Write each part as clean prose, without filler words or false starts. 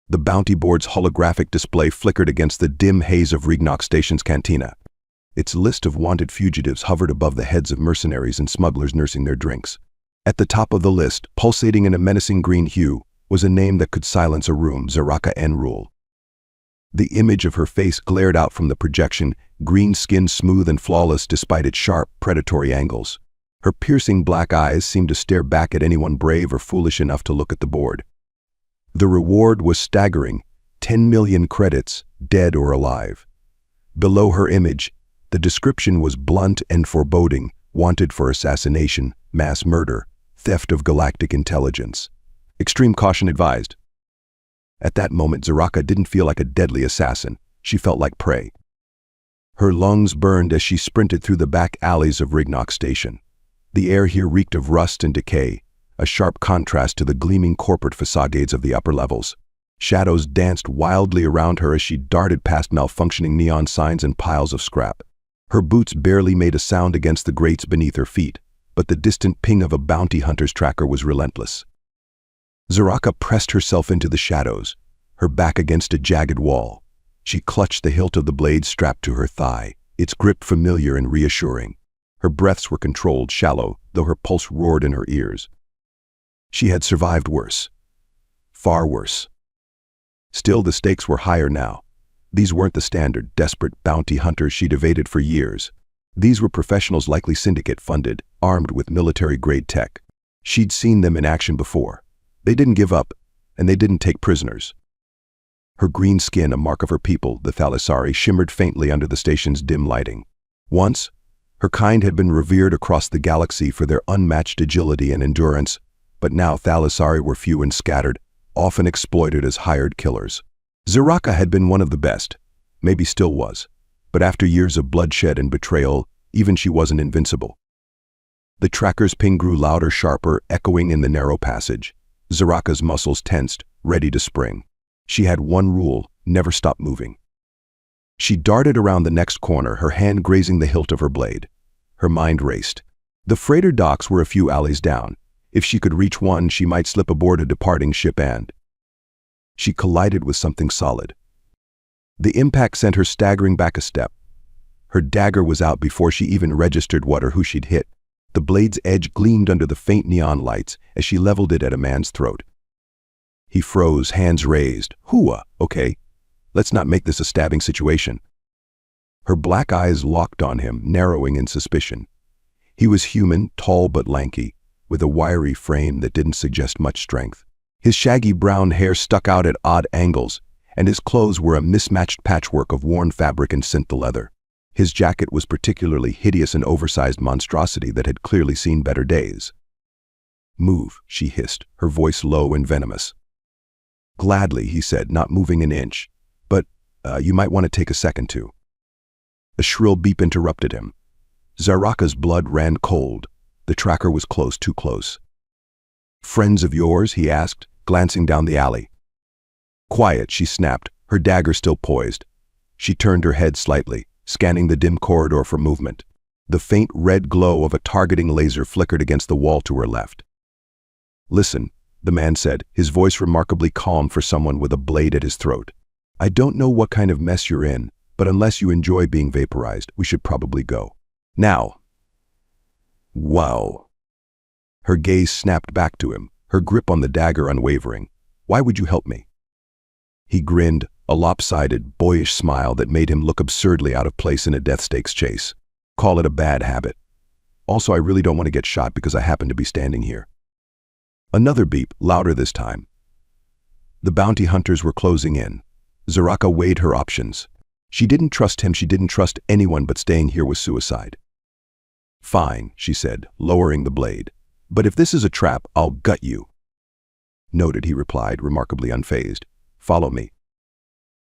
The bounty board's holographic display flickered against the dim haze of Rignock Station's cantina. Its list of wanted fugitives hovered above the heads of mercenaries and smugglers nursing their drinks. At the top of the list, pulsating in a menacing green hue, was a name that could silence a room: Zaraka Enrule. The image of her face glared out from the projection, green skin smooth and flawless despite its sharp, predatory angles. Her piercing black eyes seemed to stare back at anyone brave or foolish enough to look at the board. The reward was staggering: 10 million credits, dead or alive. Below her image, the description was blunt and foreboding: wanted for assassination, mass murder, theft of galactic intelligence. Extreme caution advised. At that moment, Zaraka didn't feel like a deadly assassin. She felt like prey. Her lungs burned as she sprinted through the back alleys of Rignock Station. The air here reeked of rust and decay, a sharp contrast to the gleaming corporate facades of the upper levels. Shadows danced wildly around her as she darted past malfunctioning neon signs and piles of scrap. Her boots barely made a sound against the grates beneath her feet, but the distant ping of a bounty hunter's tracker was relentless. Zaraka pressed herself into the shadows, her back against a jagged wall. She clutched the hilt of the blade strapped to her thigh, its grip familiar and reassuring. Her breaths were controlled, shallow, though her pulse roared in her ears. She had survived worse. Far worse. Still, the stakes were higher now. These weren't the standard, desperate bounty hunters she'd evaded for years. These were professionals likely syndicate-funded, armed with military-grade tech. She'd seen them in action before. They didn't give up, and they didn't take prisoners. Her green skin, a mark of her people, the Thalassari, shimmered faintly under the station's dim lighting. Once, her kind had been revered across the galaxy for their unmatched agility and endurance, but now Thalassari were few and scattered, often exploited as hired killers. Zaraka had been one of the best, maybe still was, but after years of bloodshed and betrayal, even she wasn't invincible. The tracker's ping grew louder, sharper, echoing in the narrow passage. Zaraka's muscles tensed, ready to spring. She had one rule: never stop moving. She darted around the next corner, her hand grazing the hilt of her blade. Her mind raced. The freighter docks were a few alleys down. If she could reach one, she might slip aboard a departing ship and... She collided with something solid. The impact sent her staggering back a step. Her dagger was out before she even registered what or who she'd hit. The blade's edge gleamed under the faint neon lights as she leveled it at a man's throat. He froze, hands raised. Hooah, okay. Let's not make this a stabbing situation. Her black eyes locked on him, narrowing in suspicion. He was human, tall but lanky, with a wiry frame that didn't suggest much strength. His shaggy brown hair stuck out at odd angles, and his clothes were a mismatched patchwork of worn fabric and synth leather. His jacket was particularly hideous, an oversized monstrosity that had clearly seen better days. "Move," she hissed, her voice low and venomous. "Gladly," he said, not moving an inch. "But, you might want to take a second to." A shrill beep interrupted him. Zaraka's blood ran cold. The tracker was close, too close. "Friends of yours?" he asked, glancing down the alley. "Quiet," she snapped, her dagger still poised. She turned her head slightly, scanning the dim corridor for movement. The faint red glow of a targeting laser flickered against the wall to her left. "Listen," the man said, his voice remarkably calm for someone with a blade at his throat. "I don't know what kind of mess you're in, but unless you enjoy being vaporized, we should probably go. Now." "Wow." Her gaze snapped back to him, her grip on the dagger unwavering. "Why would you help me?" He grinned, a lopsided, boyish smile that made him look absurdly out of place in a death-stakes chase. "Call it a bad habit. Also, I really don't want to get shot because I happen to be standing here." Another beep, louder this time. The bounty hunters were closing in. Zaraka weighed her options. She didn't trust him, she didn't trust anyone, but staying here was suicide. "Fine," she said, lowering the blade. "But if this is a trap, I'll gut you." "Noted," he replied, remarkably unfazed. "Follow me."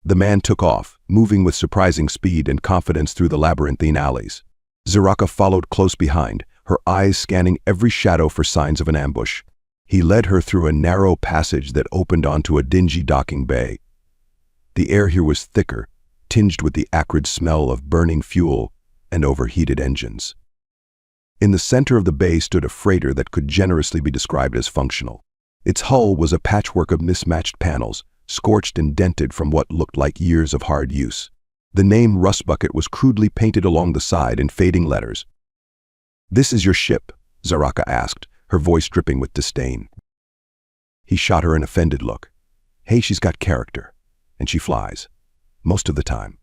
The man took off, moving with surprising speed and confidence through the labyrinthine alleys. Zaraka followed close behind, her eyes scanning every shadow for signs of an ambush. He led her through a narrow passage that opened onto a dingy docking bay. The air here was thicker, tinged with the acrid smell of burning fuel and overheated engines. In the center of the bay stood a freighter that could generously be described as functional. Its hull was a patchwork of mismatched panels, scorched and dented from what looked like years of hard use. The name Rust Bucket was crudely painted along the side in fading letters. "This is your ship?" Zaraka asked, her voice dripping with disdain. He shot her an offended look. "Hey, she's got character. And she flies. Most of the time."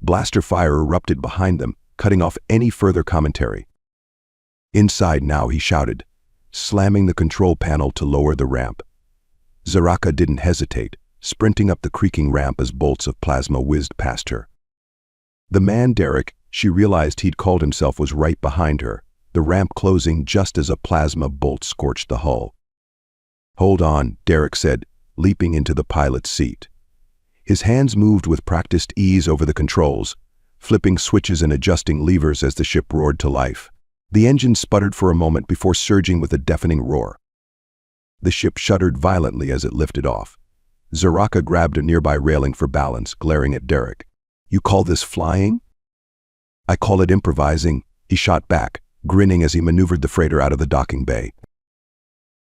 Blaster fire erupted behind them, cutting off any further commentary. Inside now, he shouted, slamming the control panel to lower the ramp. Zaraka didn't hesitate, sprinting up the creaking ramp as bolts of plasma whizzed past her. The man, Derek, she realized he'd called himself, was right behind her, the ramp closing just as a plasma bolt scorched the hull. "Hold on," Derek said, leaping into the pilot's seat. His hands moved with practiced ease over the controls, flipping switches and adjusting levers as the ship roared to life. The engine sputtered for a moment before surging with a deafening roar. The ship shuddered violently as it lifted off. Zaraka grabbed a nearby railing for balance, glaring at Derek. "You call this flying?" "I call it improvising," he shot back, grinning as he maneuvered the freighter out of the docking bay.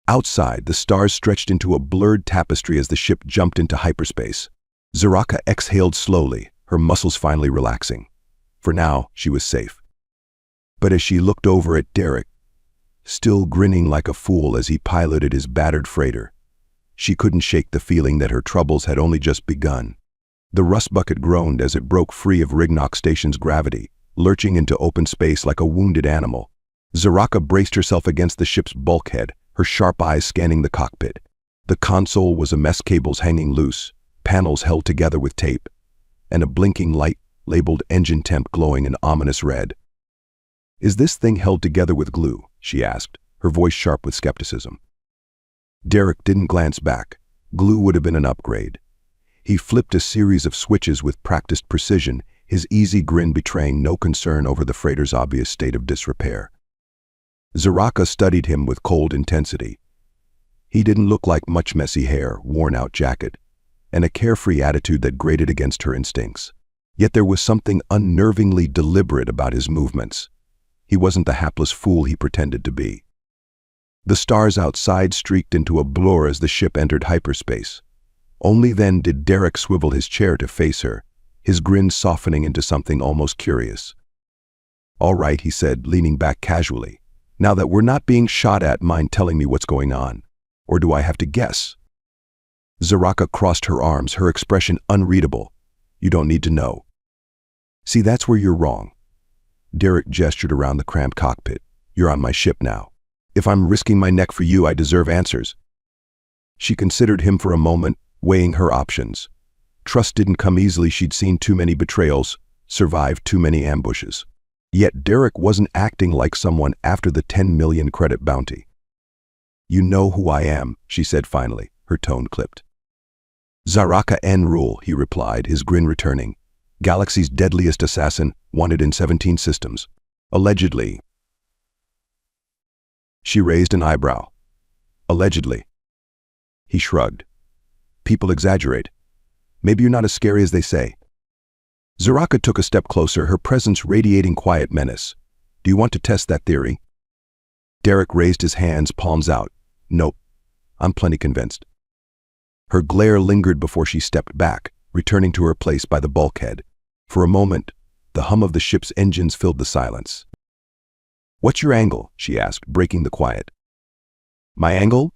Outside, the stars stretched into a blurred tapestry as the ship jumped into hyperspace. Zaraka exhaled slowly, her muscles finally relaxing. For now, she was safe. But as she looked over at Derek, still grinning like a fool as he piloted his battered freighter, she couldn't shake the feeling that her troubles had only just begun. The Rust Bucket groaned as it broke free of Rignock Station's gravity, lurching into open space like a wounded animal. Zaraka braced herself against the ship's bulkhead, her sharp eyes scanning the cockpit. The console was a mess, cables hanging loose, panels held together with tape, and a blinking light labeled engine temp glowing an ominous red. "Is this thing held together with glue?" she asked, her voice sharp with skepticism. Derek didn't glance back. Glue would have been an upgrade. He flipped a series of switches with practiced precision, his easy grin betraying no concern over the freighter's obvious state of disrepair. Zaraka studied him with cold intensity. He didn't look like much messy hair, worn-out jacket, and a carefree attitude that grated against her instincts. Yet there was something unnervingly deliberate about his movements. He wasn't the hapless fool he pretended to be. The stars outside streaked into a blur as the ship entered hyperspace. Only then did Derek swivel his chair to face her, his grin softening into something almost curious. "All right," he said, leaning back casually. "Now that we're not being shot at, mind telling me what's going on? Or do I have to guess?" Zaraka crossed her arms, her expression unreadable. "You don't need to know." "See, that's where you're wrong." Derek gestured around the cramped cockpit. "You're on my ship now. If I'm risking my neck for you, I deserve answers." She considered him for a moment, weighing her options. Trust didn't come easily. She'd seen too many betrayals, survived too many ambushes. Yet Derek wasn't acting like someone after the 10 million credit bounty. "You know who I am," she said finally, her tone clipped. "Zaraka N. Rule," he replied, his grin returning. "Galaxy's deadliest assassin, wanted in 17 systems. Allegedly." She raised an eyebrow. "Allegedly." He shrugged. "People exaggerate. Maybe you're not as scary as they say." Zaraka took a step closer, her presence radiating quiet menace. "Do you want to test that theory?" Derek raised his hands, palms out. "Nope. I'm plenty convinced." Her glare lingered before she stepped back, returning to her place by the bulkhead. For a moment, the hum of the ship's engines filled the silence. "What's your angle?" she asked, breaking the quiet. "My angle?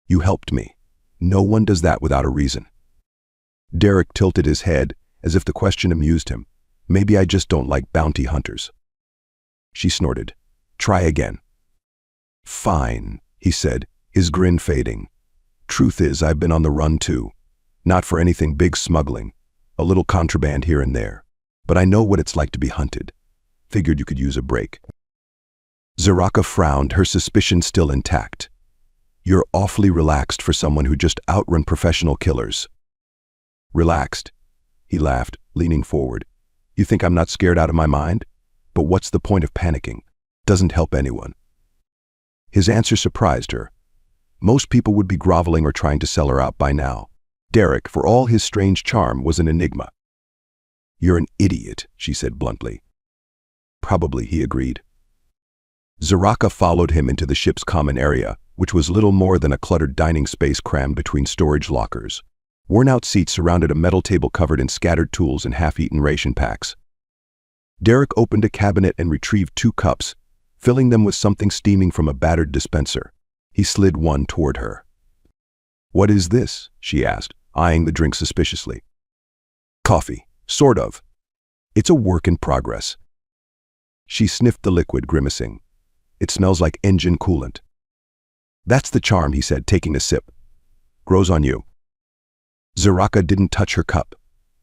You helped me. No one does that without a reason." Derek tilted his head, as if the question amused him. "Maybe I just don't like bounty hunters." She snorted. "Try again." "Fine," he said, his grin fading. "Truth is, I've been on the run too. Not for anything big, smuggling. A little contraband here and there. But I know what it's like to be hunted. Figured you could use a break." Zaraka frowned, her suspicion still intact. "You're awfully relaxed for someone who just outrun professional killers." "Relaxed?" He laughed, leaning forward. "You think I'm not scared out of my mind? But what's the point of panicking? Doesn't help anyone." His answer surprised her. Most people would be groveling or trying to sell her out by now. Derek, for all his strange charm, was an enigma. "You're an idiot," she said bluntly. "Probably," he agreed. Zaraka followed him into the ship's common area, which was little more than a cluttered dining space crammed between storage lockers. Worn-out seats surrounded a metal table covered in scattered tools and half-eaten ration packs. Derek opened a cabinet and retrieved 2 cups, filling them with something steaming from a battered dispenser. He slid one toward her. "What is this?" she asked, eyeing the drink suspiciously. "Coffee, sort of. It's a work in progress." She sniffed the liquid, grimacing. "It smells like engine coolant." "That's the charm," he said, taking a sip. "Grows on you." Zaraka didn't touch her cup.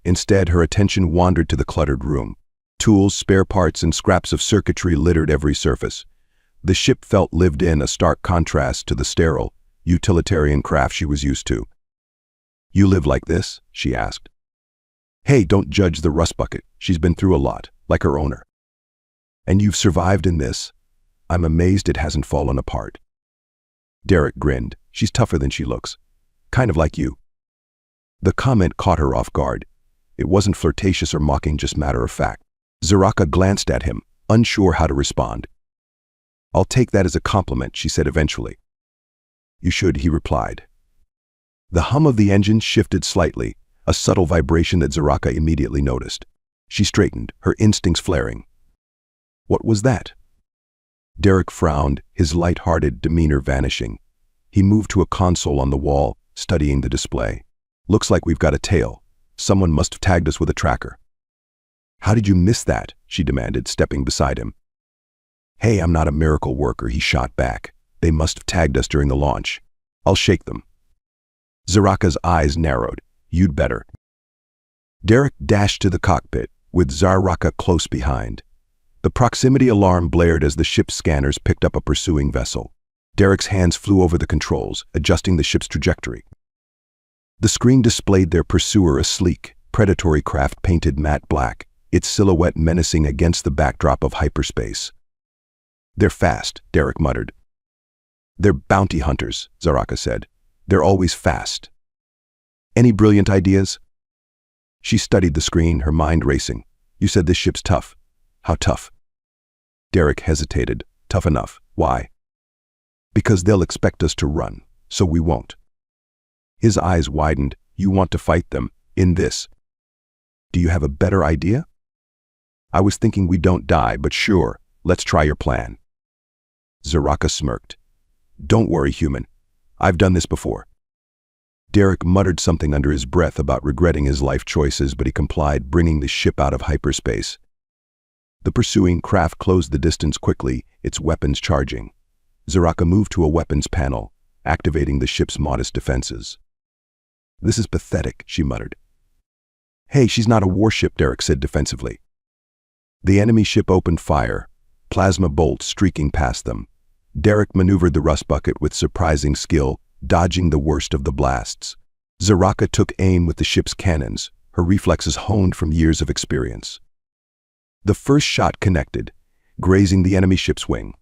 Instead, her attention wandered to the cluttered room. Tools, spare parts, and scraps of circuitry littered every surface. The ship felt lived in, a stark contrast to the sterile, utilitarian craft she was used to. "You live like this?" she asked. "Hey, don't judge the rust bucket. She's been through a lot, like her owner. And you've survived in this? I'm amazed it hasn't fallen apart." Derek grinned. "She's tougher than she looks. Kind of like you." The comment caught her off guard. It wasn't flirtatious or mocking, just matter of fact. Zaraka glanced at him, unsure how to respond. "I'll take that as a compliment," she said eventually. "You should," he replied. The hum of the engine shifted slightly, a subtle vibration that Zaraka immediately noticed. She straightened, her instincts flaring. "What was that?" Derek frowned, his light-hearted demeanor vanishing. He moved to a console on the wall, studying the display. "Looks like we've got a tail. Someone must have tagged us with a tracker." "How did you miss that?" she demanded, stepping beside him. "Hey, I'm not a miracle worker," he shot back. "They must have tagged us during the launch. I'll shake them." Zaraka's eyes narrowed. "You'd better." Derek dashed to the cockpit, with Zaraka close behind. The proximity alarm blared as the ship's scanners picked up a pursuing vessel. Derek's hands flew over the controls, adjusting the ship's trajectory. The screen displayed their pursuer, a sleek, predatory craft painted matte black, its silhouette menacing against the backdrop of hyperspace. "They're fast," Derek muttered. "They're bounty hunters," Zaraka said. "They're always fast." "Any brilliant ideas?" She studied the screen, her mind racing. "You said this ship's tough. How tough?" Derek hesitated. "Tough enough. Why?" "Because they'll expect us to run, so we won't." His eyes widened. "You want to fight them, in this? Do you have a better idea?" "I was thinking we don't die, but sure, let's try your plan." Zaraka smirked. "Don't worry, human. I've done this before." Derek muttered something under his breath about regretting his life choices, but he complied, bringing the ship out of hyperspace. The pursuing craft closed the distance quickly, its weapons charging. Zaraka moved to a weapons panel, activating the ship's modest defenses. "This is pathetic," she muttered. "Hey, she's not a warship," Derek said defensively. The enemy ship opened fire, plasma bolts streaking past them. Derek maneuvered the rust bucket with surprising skill, dodging the worst of the blasts. Zaraka took aim with the ship's cannons, her reflexes honed from years of experience. The first shot connected, grazing the enemy ship's wing.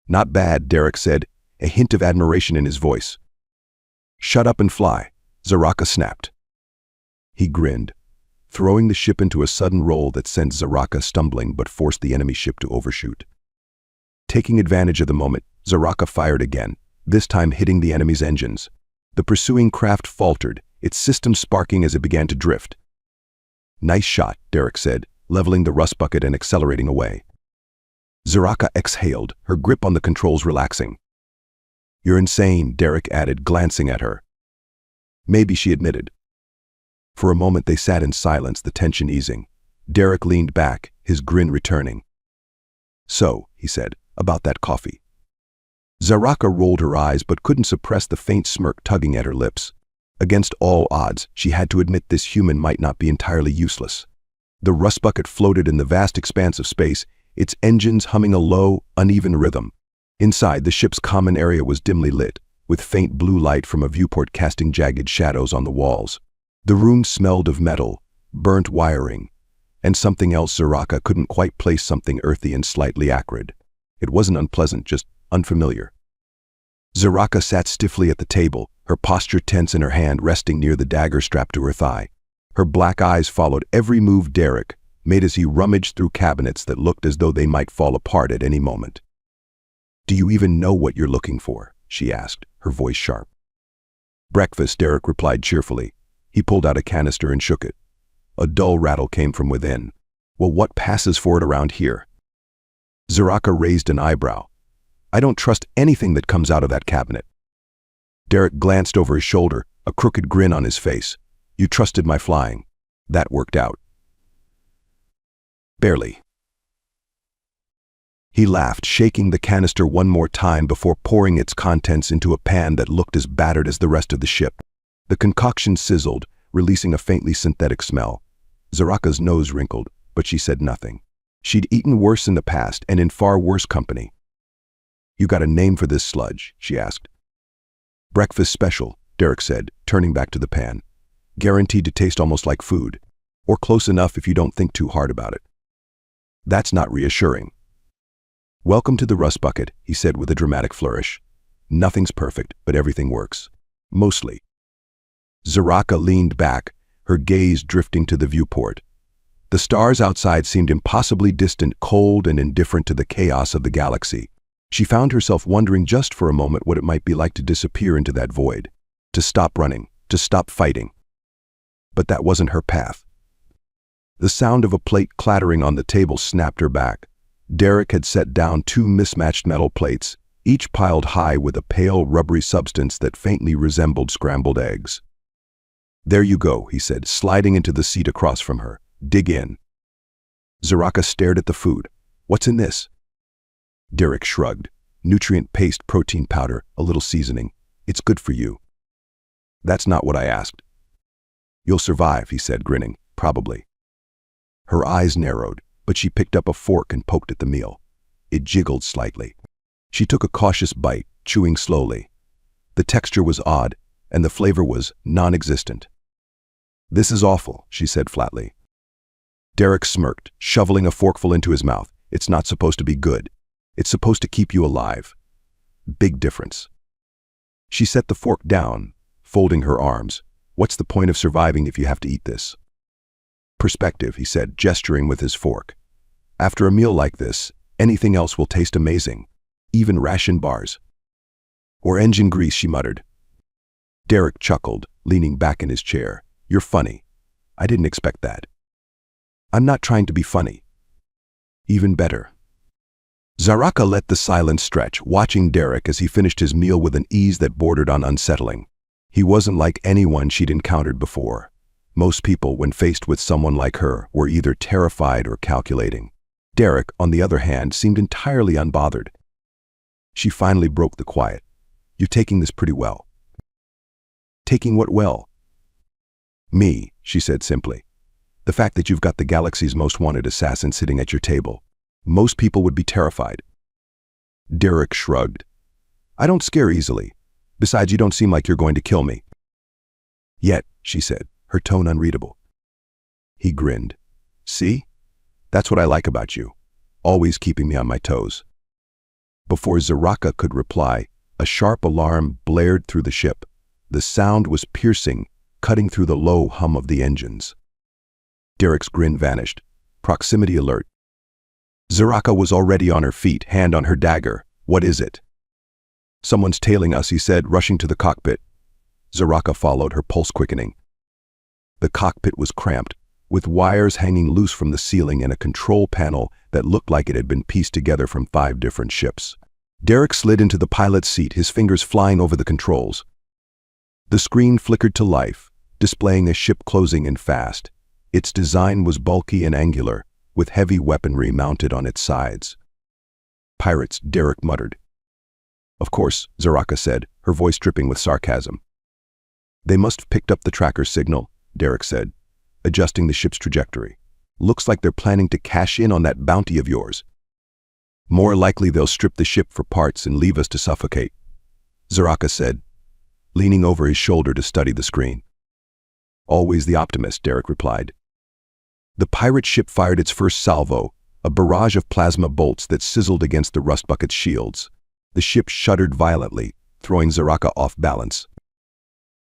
"Not bad," Derek said, a hint of admiration in his voice. "Shut up and fly," Zaraka snapped. He grinned, throwing the ship into a sudden roll that sent Zaraka stumbling but forced the enemy ship to overshoot. Taking advantage of the moment, Zaraka fired again, this time hitting the enemy's engines. The pursuing craft faltered, its system sparking as it began to drift. "Nice shot," Derek said, leveling the rust bucket and accelerating away. Zaraka exhaled, her grip on the controls relaxing. "You're insane," Derek added, glancing at her. "Maybe," she admitted. For a moment they sat in silence, the tension easing. Derek leaned back, his grin returning. "So," he said, "about that coffee." Zaraka rolled her eyes but couldn't suppress the faint smirk tugging at her lips. Against all odds, she had to admit this human might not be entirely useless. The rust bucket floated in the vast expanse of space, its engines humming a low, uneven rhythm. Inside, the ship's common area was dimly lit, with faint blue light from a viewport casting jagged shadows on the walls. The room smelled of metal, burnt wiring, and something else. Zaraka couldn't quite place, something earthy and slightly acrid. It wasn't unpleasant, just unfamiliar. Zaraka sat stiffly at the table, her posture tense and her hand resting near the dagger strapped to her thigh. Her black eyes followed every move Derek made as he rummaged through cabinets that looked as though they might fall apart at any moment. Do you even know what you're looking for? She asked, her voice sharp. Breakfast, Derek replied cheerfully. He pulled out a canister and shook it. A dull rattle came from within. Well, what passes for it around here? Zaraka raised an eyebrow. I don't trust anything that comes out of that cabinet. Derek glanced over his shoulder, a crooked grin on his face. You trusted my flying. That worked out. Barely. He laughed, shaking the canister one more time before pouring its contents into a pan that looked as battered as the rest of the ship. The concoction sizzled, releasing a faintly synthetic smell. Zaraka's nose wrinkled, but she said nothing. She'd eaten worse in the past and in far worse company. You got a name for this sludge? She asked. Breakfast special, Derek said, turning back to the pan. Guaranteed to taste almost like food, or close enough if you don't think too hard about it. That's not reassuring. Welcome to the rust bucket, he said with a dramatic flourish. Nothing's perfect, but everything works. Mostly. Zaraka leaned back, her gaze drifting to the viewport. The stars outside seemed impossibly distant, cold and indifferent to the chaos of the galaxy. She found herself wondering just for a moment what it might be like to disappear into that void, to stop running, to stop fighting. But that wasn't her path. The sound of a plate clattering on the table snapped her back. Derek had set down 2 mismatched metal plates, each piled high with a pale, rubbery substance that faintly resembled scrambled eggs. There you go, he said, sliding into the seat across from her. Dig in. Zaraka stared at the food. What's in this? Derek shrugged. Nutrient paste, protein powder, a little seasoning. It's good for you. That's not what I asked. You'll survive, he said, grinning. Probably. Her eyes narrowed, but she picked up a fork and poked at the meal. It jiggled slightly. She took a cautious bite, chewing slowly. The texture was odd, and the flavor was non-existent. This is awful, she said flatly. Derek smirked, shoveling a forkful into his mouth. It's not supposed to be good. It's supposed to keep you alive. Big difference. She set the fork down, folding her arms. What's the point of surviving if you have to eat this? Perspective, he said, gesturing with his fork. After a meal like this, anything else will taste amazing. Even ration bars. Or engine grease, she muttered. Derek chuckled, leaning back in his chair. You're funny. I didn't expect that. I'm not trying to be funny. Even better. Zaraka let the silence stretch, watching Derek as he finished his meal with an ease that bordered on unsettling. He wasn't like anyone she'd encountered before. Most people, when faced with someone like her, were either terrified or calculating. Derek, on the other hand, seemed entirely unbothered. She finally broke the quiet. You're taking this pretty well. Taking what well? Me, she said simply. The fact that you've got the galaxy's most wanted assassin sitting at your table. Most people would be terrified. Derek shrugged. I don't scare easily. Besides, you don't seem like you're going to kill me. Yet, she said, her tone unreadable. He grinned. See? That's what I like about you. Always keeping me on my toes. Before Zaraka could reply, a sharp alarm blared through the ship. The sound was piercing, cutting through the low hum of the engines. Derek's grin vanished. Proximity alert. Zaraka was already on her feet, hand on her dagger. What is it? Someone's tailing us, he said, rushing to the cockpit. Zaraka followed, her pulse quickening. The cockpit was cramped, with wires hanging loose from the ceiling and a control panel that looked like it had been pieced together from 5 different ships. Derek slid into the pilot's seat, his fingers flying over the controls. The screen flickered to life, displaying a ship closing in fast. Its design was bulky and angular, with heavy weaponry mounted on its sides. Pirates, Derek muttered. Of course, Zaraka said, her voice dripping with sarcasm. They must have picked up the tracker signal, Derek said, adjusting the ship's trajectory. Looks like they're planning to cash in on that bounty of yours. More likely they'll strip the ship for parts and leave us to suffocate, Zaraka said, leaning over his shoulder to study the screen. Always the optimist, Derek replied. The pirate ship fired its first salvo, a barrage of plasma bolts that sizzled against the rust bucket's shields. The ship shuddered violently, throwing Zaraka off balance.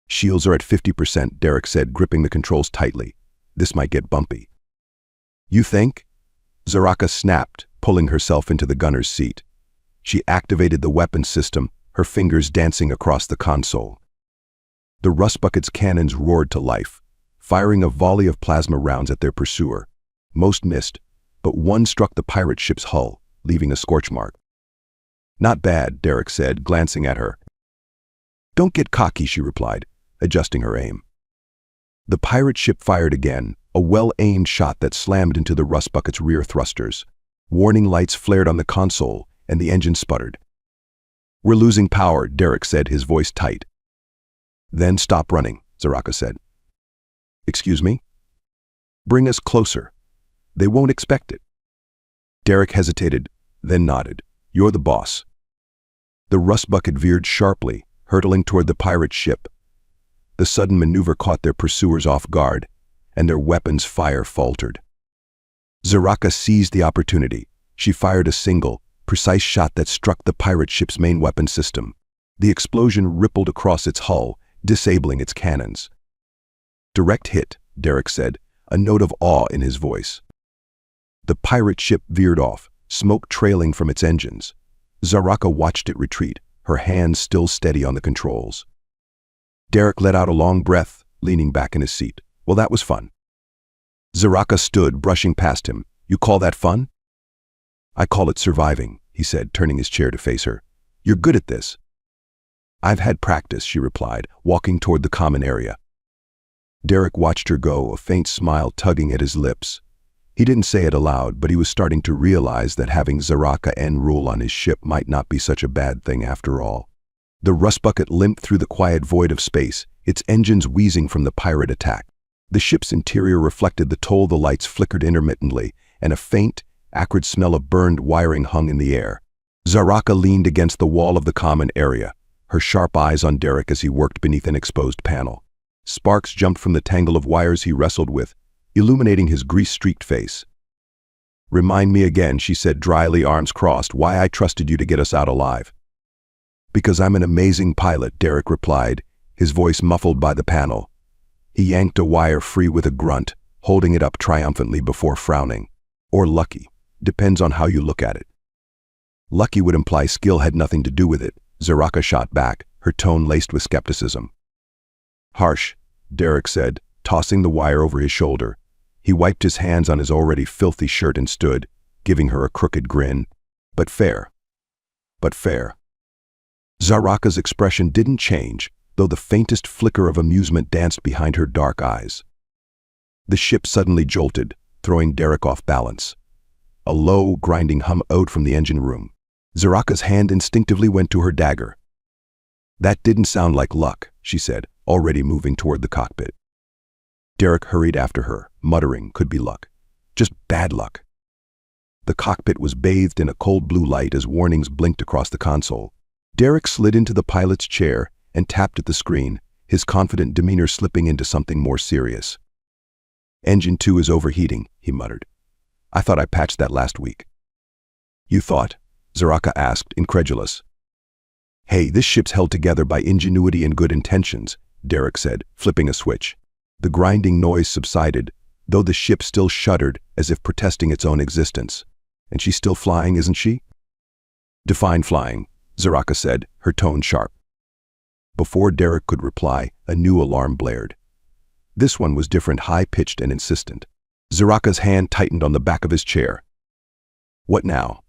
Shields are at 50%, Derek said, gripping the controls tightly. This might get bumpy. You think? Zaraka snapped, pulling herself into the gunner's seat. She activated the weapon system, her fingers dancing across the console. The rust bucket's cannons roared to life, firing a volley of plasma rounds at their pursuer. Most missed, but one struck the pirate ship's hull, leaving a scorch mark. "Not bad," Derek said, glancing at her. "Don't get cocky," she replied, adjusting her aim. The pirate ship fired again, a well-aimed shot that slammed into the rust bucket's rear thrusters. Warning lights flared on the console, and the engine sputtered. "We're losing power," Derek said, his voice tight. "Then stop running," Zaraka said. "Excuse me?" "Bring us closer. They won't expect it." Derek hesitated, then nodded. "You're the boss." The rust bucket veered sharply, hurtling toward the pirate ship. The sudden maneuver caught their pursuers off guard, and their weapons' fire faltered. Zaraka seized the opportunity. She fired a single, precise shot that struck the pirate ship's main weapon system. The explosion rippled across its hull, disabling its cannons. "Direct hit," Derek said, a note of awe in his voice. The pirate ship veered off, smoke trailing from its engines. Zaraka watched it retreat, her hands still steady on the controls. Derek let out a long breath, leaning back in his seat. "Well, that was fun." Zaraka stood, brushing past him. "You call that fun?" "I call it surviving," he said, turning his chair to face her. "You're good at this." "I've had practice," she replied, walking toward the common area. Derek watched her go, a faint smile tugging at his lips. He didn't say it aloud, but he was starting to realize that having Zaraka rule on his ship might not be such a bad thing after all. The rust bucket limped through the quiet void of space, its engines wheezing from the pirate attack. The ship's interior reflected the toll, the lights flickered intermittently, and a faint, acrid smell of burned wiring hung in the air. Zaraka leaned against the wall of the common area, her sharp eyes on Derek as he worked beneath an exposed panel. Sparks jumped from the tangle of wires he wrestled with, illuminating his grease-streaked face. "Remind me again," she said dryly, arms crossed, "why I trusted you to get us out alive." "Because I'm an amazing pilot," Derek replied, his voice muffled by the panel. He yanked a wire free with a grunt, holding it up triumphantly before frowning. "Or lucky. Depends on how you look at it." "Lucky would imply skill had nothing to do with it," Zaraka shot back, her tone laced with skepticism. "Harsh," Derek said, tossing the wire over his shoulder. He wiped his hands on his already filthy shirt and stood, giving her a crooked grin. "But fair. But fair." Zaraka's expression didn't change, though the faintest flicker of amusement danced behind her dark eyes. The ship suddenly jolted, throwing Derek off balance. A low, grinding hum owed from the engine room. Zaraka's hand instinctively went to her dagger. "That didn't sound like luck," she said, already moving toward the cockpit. Derek hurried after her, muttering, "Could be luck. Just bad luck." The cockpit was bathed in a cold blue light as warnings blinked across the console. Derek slid into the pilot's chair and tapped at the screen, his confident demeanor slipping into something more serious. "Engine 2 is overheating," he muttered. "I thought I patched that last week." "You thought?" Zaraka asked, incredulous. "Hey, this ship's held together by ingenuity and good intentions," Derek said, flipping a switch. The grinding noise subsided, though the ship still shuddered as if protesting its own existence. "And she's still flying, isn't she?" "Define flying," Zaraka said, her tone sharp. Before Derek could reply, a new alarm blared. This one was different, high-pitched and insistent. Zaraka's hand tightened on the back of his chair. "What now?"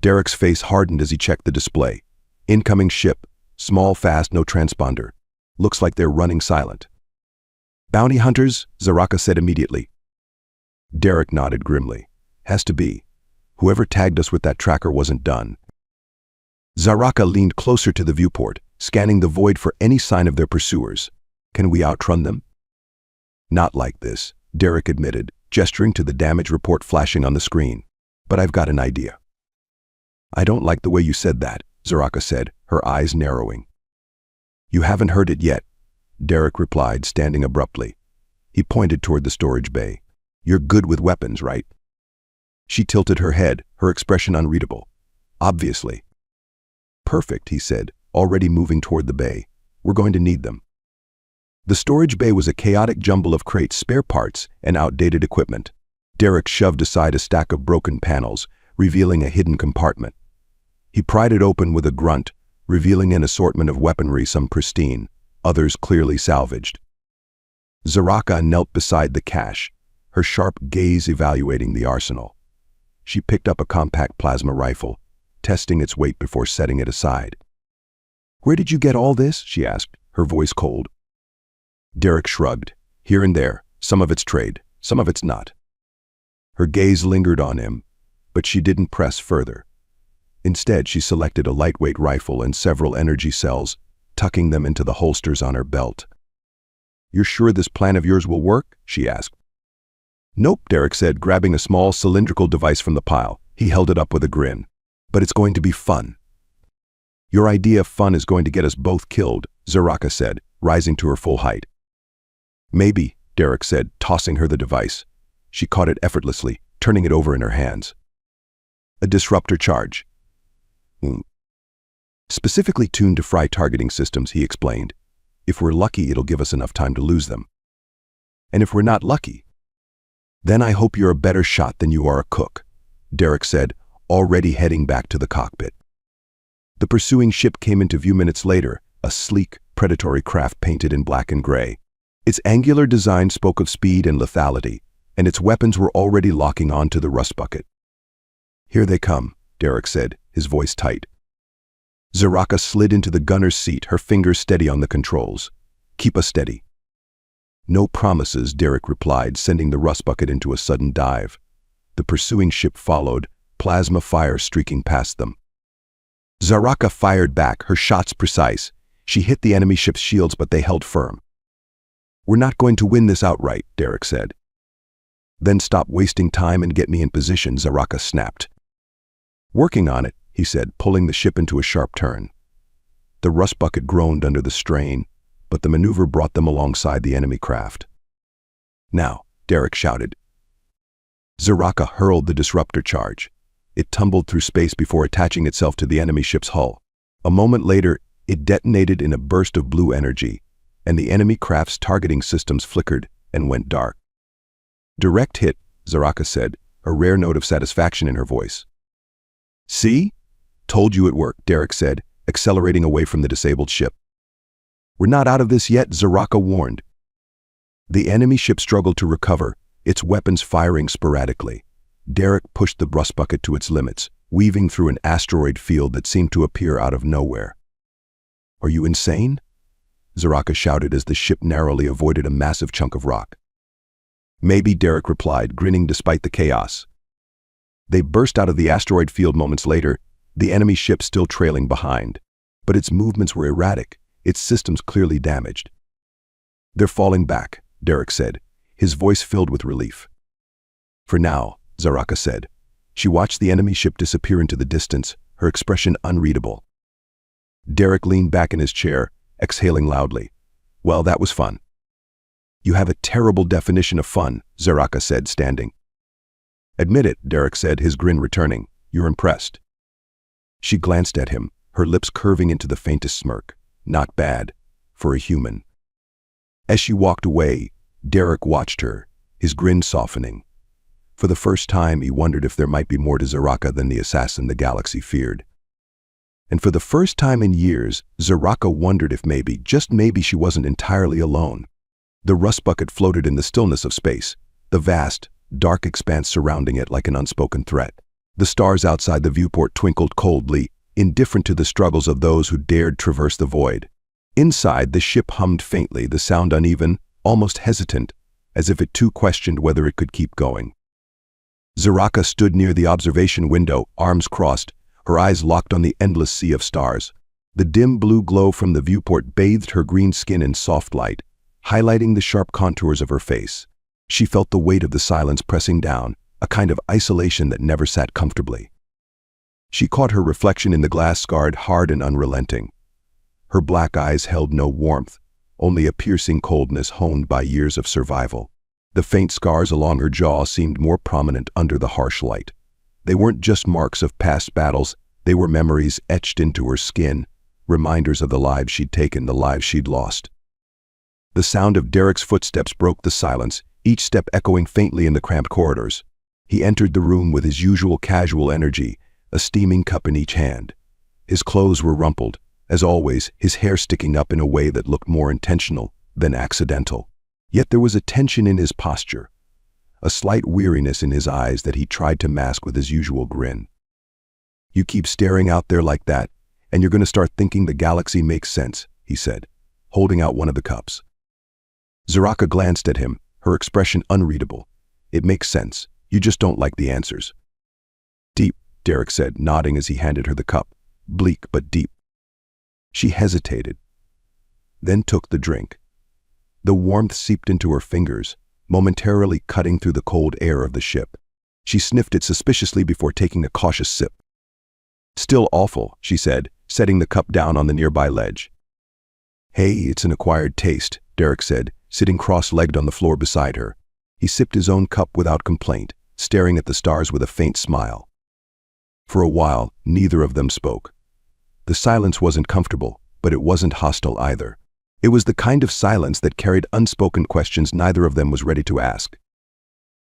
Derek's face hardened as he checked the display. "Incoming ship. Small, fast, no transponder. Looks like they're running silent." "Bounty hunters?" Zaraka said immediately. Derek nodded grimly. "Has to be. Whoever tagged us with that tracker wasn't done." Zaraka leaned closer to the viewport, scanning the void for any sign of their pursuers. "Can we outrun them?" "Not like this," Derek admitted, gesturing to the damage report flashing on the screen. "But I've got an idea." "I don't like the way you said that," Zaraka said, her eyes narrowing. "You haven't heard it yet," Derek replied, standing abruptly. He pointed toward the storage bay. "You're good with weapons, right?" She tilted her head, her expression unreadable. "Obviously." "Perfect," he said, already moving toward the bay. "We're going to need them." The storage bay was a chaotic jumble of crates, spare parts, and outdated equipment. Derek shoved aside a stack of broken panels, revealing a hidden compartment. He pried it open with a grunt, revealing an assortment of weaponry, some pristine, others clearly salvaged. Zaraka knelt beside the cache, her sharp gaze evaluating the arsenal. She picked up a compact plasma rifle, testing its weight before setting it aside. "Where did you get all this?" she asked, her voice cold. Derek shrugged. "Here and there, some of it's trade, some of it's not." Her gaze lingered on him, but she didn't press further. Instead, she selected a lightweight rifle and several energy cells, tucking them into the holsters on her belt. "You're sure this plan of yours will work?" she asked. "Nope," Derek said, grabbing a small cylindrical device from the pile. He held it up with a grin. "But it's going to be fun." "Your idea of fun is going to get us both killed," Zaraka said, rising to her full height. "Maybe," Derek said, tossing her the device. She caught it effortlessly, turning it over in her hands. "A disruptor charge. Specifically tuned to fry targeting systems," he explained. "If we're lucky, it'll give us enough time to lose them. And if we're not lucky, then I hope you're a better shot than you are a cook," Derek said, already heading back to the cockpit. The pursuing ship came into view minutes later, a sleek, predatory craft painted in black and gray. Its angular design spoke of speed and lethality, and its weapons were already locking on to the rust bucket. "Here they come," Derek said, his voice tight. Zaraka slid into the gunner's seat, her fingers steady on the controls. "Keep us steady." "No promises," Derek replied, sending the rust bucket into a sudden dive. The pursuing ship followed, plasma fire streaking past them. Zaraka fired back, her shots precise. She hit the enemy ship's shields, but they held firm. "We're not going to win this outright," Derek said. "Then stop wasting time and get me in position," Zaraka snapped. "Working on it," he said, pulling the ship into a sharp turn. The rust bucket groaned under the strain, but the maneuver brought them alongside the enemy craft. "Now," Derek shouted. Zaraka hurled the disruptor charge. It tumbled through space before attaching itself to the enemy ship's hull. A moment later, it detonated in a burst of blue energy, and the enemy craft's targeting systems flickered and went dark. "Direct hit," Zaraka said, a rare note of satisfaction in her voice. "See? Told you it worked," Derek said, accelerating away from the disabled ship. "We're not out of this yet," Zaraka warned. The enemy ship struggled to recover, its weapons firing sporadically. Derek pushed the rust bucket to its limits, weaving through an asteroid field that seemed to appear out of nowhere. "Are you insane?" Zaraka shouted as the ship narrowly avoided a massive chunk of rock. "Maybe," Derek replied, grinning despite the chaos. They burst out of the asteroid field moments later, the enemy ship still trailing behind. But its movements were erratic, its systems clearly damaged. "They're falling back," Derek said, his voice filled with relief. "For now," Zaraka said. She watched the enemy ship disappear into the distance, her expression unreadable. Derek leaned back in his chair, exhaling loudly. "Well, that was fun." "You have a terrible definition of fun," Zaraka said, standing. "Admit it," Derek said, his grin returning. "You're impressed." She glanced at him, her lips curving into the faintest smirk. Not bad, for a human. As she walked away, Derek watched her, his grin softening. For the first time, he wondered if there might be more to Zaraka than the assassin the galaxy feared. And for the first time in years, Zaraka wondered if maybe, just maybe, she wasn't entirely alone. The rust bucket floated in the stillness of space, the vast, dark expanse surrounding it like an unspoken threat. The stars outside the viewport twinkled coldly, indifferent to the struggles of those who dared traverse the void. Inside, the ship hummed faintly, the sound uneven, almost hesitant, as if it too questioned whether it could keep going. Zaraka stood near the observation window, arms crossed, her eyes locked on the endless sea of stars. The dim blue glow from the viewport bathed her green skin in soft light, highlighting the sharp contours of her face. She felt the weight of the silence pressing down, a kind of isolation that never sat comfortably. She caught her reflection in the glass, scarred, hard and unrelenting. Her black eyes held no warmth, only a piercing coldness honed by years of survival. The faint scars along her jaw seemed more prominent under the harsh light. They weren't just marks of past battles, they were memories etched into her skin, reminders of the lives she'd taken, the lives she'd lost. The sound of Derek's footsteps broke the silence, each step echoing faintly in the cramped corridors. He entered the room with his usual casual energy, a steaming cup in each hand. His clothes were rumpled, as always, his hair sticking up in a way that looked more intentional than accidental. Yet there was a tension in his posture, a slight weariness in his eyes that he tried to mask with his usual grin. "You keep staring out there like that, and you're going to start thinking the galaxy makes sense," he said, holding out one of the cups. Zaraka glanced at him, her expression unreadable. "It makes sense. You just don't like the answers." "Deep," Derek said, nodding as he handed her the cup. "Bleak, but deep." She hesitated, then took the drink. The warmth seeped into her fingers, momentarily cutting through the cold air of the ship. She sniffed it suspiciously before taking a cautious sip. "Still awful," she said, setting the cup down on the nearby ledge. "Hey, it's an acquired taste," Derek said, sitting cross-legged on the floor beside her. He sipped his own cup without complaint, staring at the stars with a faint smile. For a while, neither of them spoke. The silence wasn't comfortable, but it wasn't hostile either. It was the kind of silence that carried unspoken questions neither of them was ready to ask.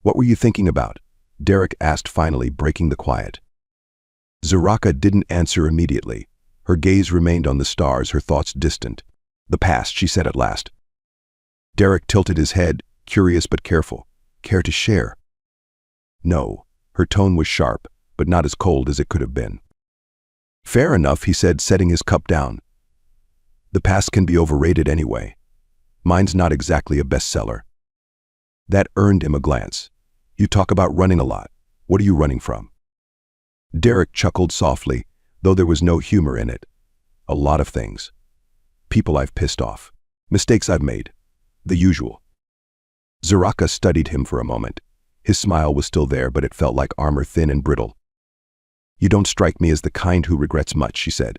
"What were you thinking about?" Derek asked, finally breaking the quiet. Zaraka didn't answer immediately. Her gaze remained on the stars, her thoughts distant. "The past," she said at last. Derek tilted his head, curious but careful. "Care to share?" "No." Her tone was sharp, but not as cold as it could have been. "Fair enough," he said, setting his cup down. "The past can be overrated anyway. Mine's not exactly a bestseller." That earned him a glance. "You talk about running a lot. What are you running from?" Derek chuckled softly, though there was no humor in it. "A lot of things. People I've pissed off. Mistakes I've made. The usual." Zaraka studied him for a moment. His smile was still there, but it felt like armor, thin and brittle. "You don't strike me as the kind who regrets much," she said.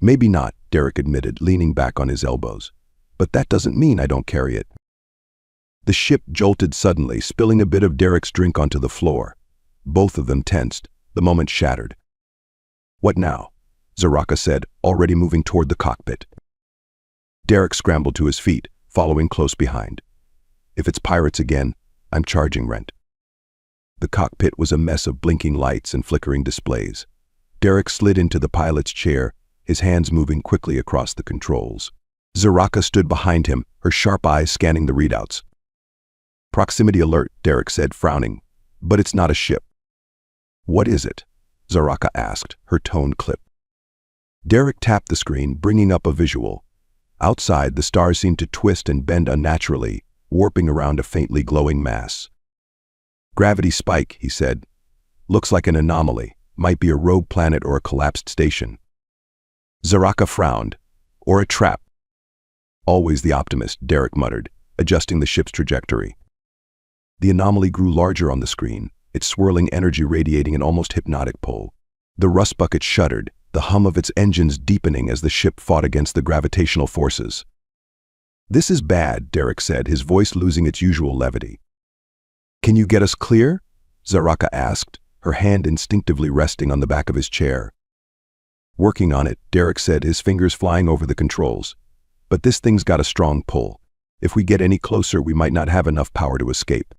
"Maybe not," Derek admitted, leaning back on his elbows. "But that doesn't mean I don't carry it." The ship jolted suddenly, spilling a bit of Derek's drink onto the floor. Both of them tensed. The moment shattered. "What now?" Zaraka said, already moving toward the cockpit. Derek scrambled to his feet, following close behind. "If it's pirates again, I'm charging rent." The cockpit was a mess of blinking lights and flickering displays. Derek slid into the pilot's chair, his hands moving quickly across the controls. Zaraka stood behind him, her sharp eyes scanning the readouts. "Proximity alert," Derek said, frowning. "But it's not a ship." "What is it?" Zaraka asked, her tone clipped. Derek tapped the screen, bringing up a visual. Outside, the stars seemed to twist and bend unnaturally, warping around a faintly glowing mass. "Gravity spike," he said. "Looks like an anomaly. Might be a rogue planet or a collapsed station." Zaraka frowned. "Or a trap." "Always the optimist," Derek muttered, adjusting the ship's trajectory. The anomaly grew larger on the screen, its swirling energy radiating an almost hypnotic pull. The rust bucket shuddered, the hum of its engines deepening as the ship fought against the gravitational forces. "This is bad," Derek said, his voice losing its usual levity. "Can you get us clear?" Zaraka asked, her hand instinctively resting on the back of his chair. "Working on it," Derek said, his fingers flying over the controls. "But this thing's got a strong pull. If we get any closer, we might not have enough power to escape."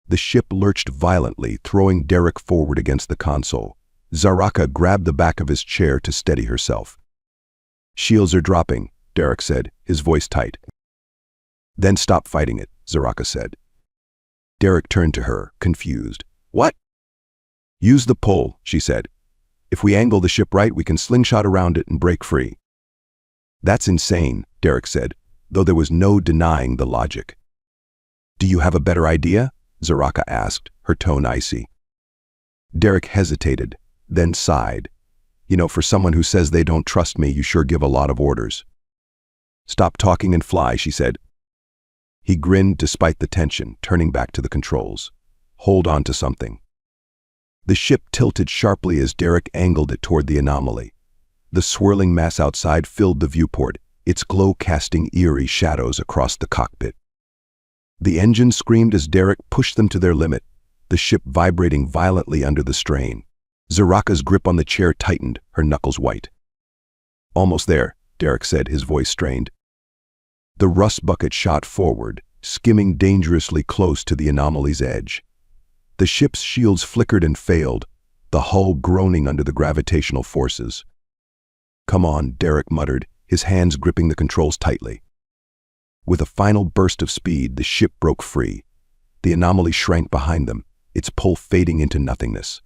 The ship lurched violently, throwing Derek forward against the console. Zaraka grabbed the back of his chair to steady herself. "Shields are dropping," Derek said, his voice tight. "Then stop fighting it," Zaraka said. Derek turned to her, confused. "What?" "Use the pull," she said. "If we angle the ship right, we can slingshot around it and break free." "That's insane," Derek said, though there was no denying the logic. "Do you have a better idea?" Zaraka asked, her tone icy. Derek hesitated, then sighed. "You know, for someone who says they don't trust me, you sure give a lot of orders." "Stop talking and fly," she said. He grinned despite the tension, turning back to the controls. "Hold on to something." The ship tilted sharply as Derek angled it toward the anomaly. The swirling mass outside filled the viewport, its glow casting eerie shadows across the cockpit. The engine screamed as Derek pushed them to their limit, the ship vibrating violently under the strain. Zaraka's grip on the chair tightened, her knuckles white. "Almost there," Derek said, his voice strained. The rust bucket shot forward, skimming dangerously close to the anomaly's edge. The ship's shields flickered and failed, the hull groaning under the gravitational forces. "Come on," Derek muttered, his hands gripping the controls tightly. With a final burst of speed, the ship broke free. The anomaly shrank behind them, its pull fading into nothingness.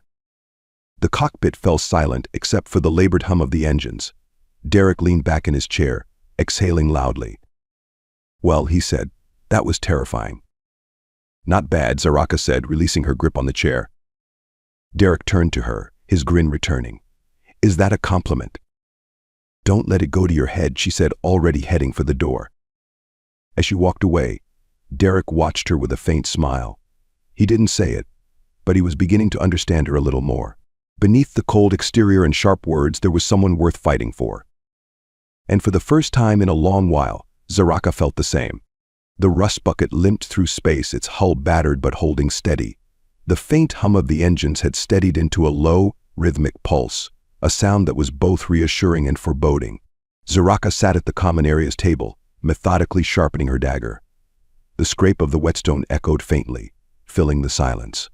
The cockpit fell silent except for the labored hum of the engines. Derek leaned back in his chair, exhaling loudly. "Well," he said, "that was terrifying." "Not bad," Zaraka said, releasing her grip on the chair. Derek turned to her, his grin returning. "Is that a compliment?" "Don't let it go to your head," she said, already heading for the door. As she walked away, Derek watched her with a faint smile. He didn't say it, but he was beginning to understand her a little more. Beneath the cold exterior and sharp words, there was someone worth fighting for. And for the first time in a long while, Zaraka felt the same. The rust bucket limped through space, its hull battered but holding steady. The faint hum of the engines had steadied into a low, rhythmic pulse, a sound that was both reassuring and foreboding. Zaraka sat at the common areas table, methodically sharpening her dagger. The scrape of the whetstone echoed faintly, filling the silence.